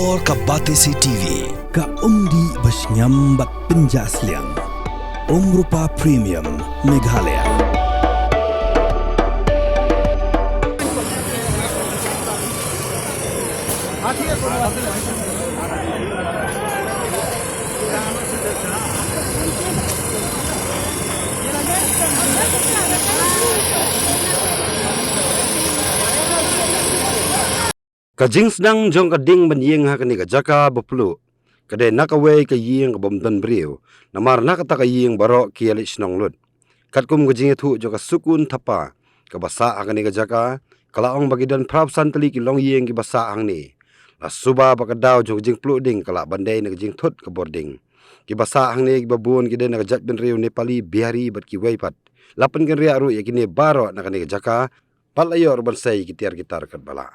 Or ka Batesi TV ka undi basnyambat penjaslian Rupa Premium Meghalaya. Kajing sedang jong kading banyeng ha kani kajaka beplu kade nakaway kayeng kabomdan brio namar nakata kayeng barok kialit snong lut katkum kajing thu jo kasukun thapa kabasa akani kajaka kalaong bagidan prapsan tali kilong yeng ki basa ang ni la suba bakadaw jo kajing plu ding kala bandai na kajing thut ka boarding ki basa ang ni babun kide na kajat ben rio Nepali bihari bat ki waipat lapan kan ria ru yakini baro na kani kajaka palayor bansai kitiar gitar kat bala.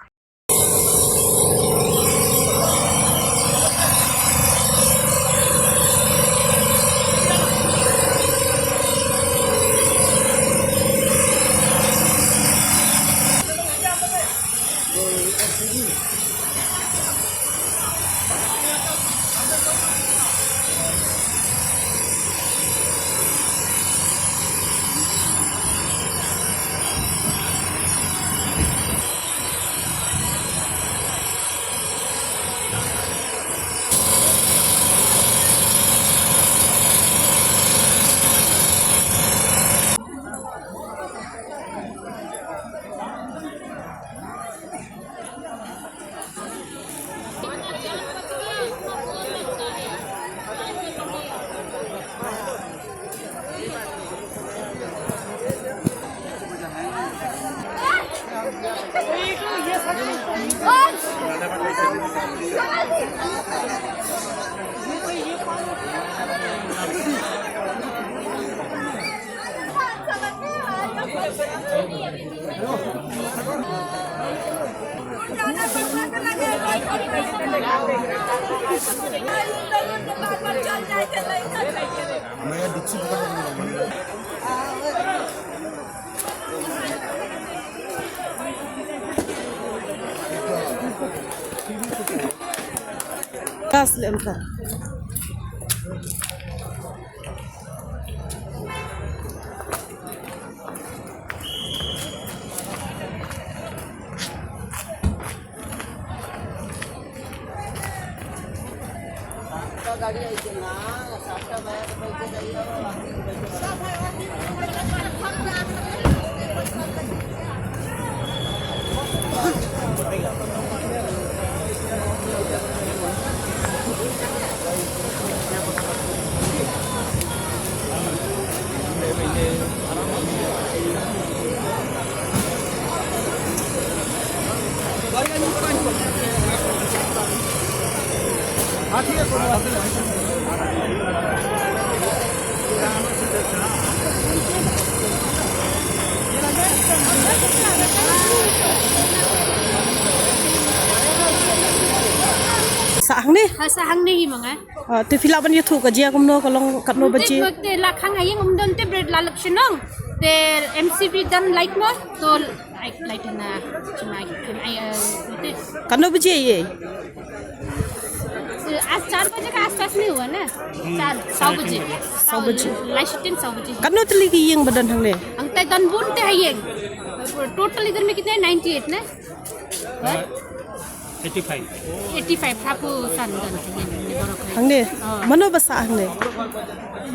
Asli empat. गाड़ी आई थी ना सातटा बैग बैठे जाइए सब है sahang ni sahang ni mga tu filak ban youtube ka jia kumno kalong katno bachi te la khang ayeng umdon te bread la lakshanong te mcb dan light mo to light na chimai kun ay te katno bachi ye आज 4 बजे का आसपास में हुआ ना 4 बजे लाइट 3 बजे katno tali ki yeng badan hang ne ang tay dan bun te hayeng total इधर में कितने 98 ना 85 थापू सन दन hang ne mano basa hang ne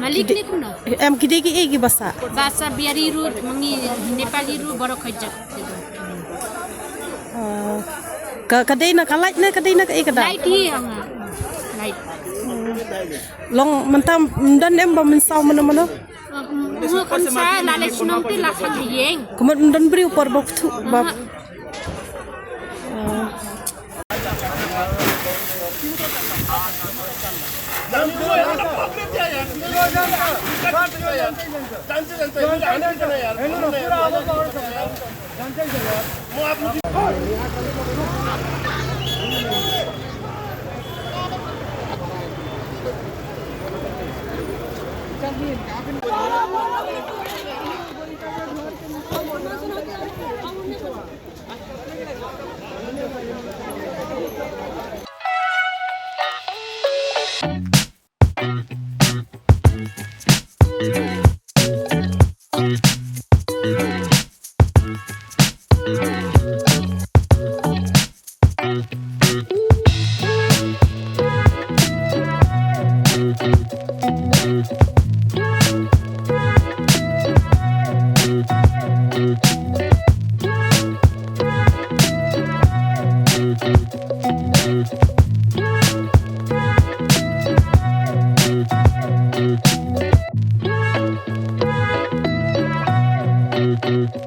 मालिक ने कुनो em kide ki e ki basa bahasa biari ru mangi Nepali ru baro khajak ka kadai na kalait na kadai na ka e kada light hi anga light long mentam dan em ba men saw mana mana mu kan sa la le chinong te la khang yeng kemudian dan beri upar bak tu bab Thank you.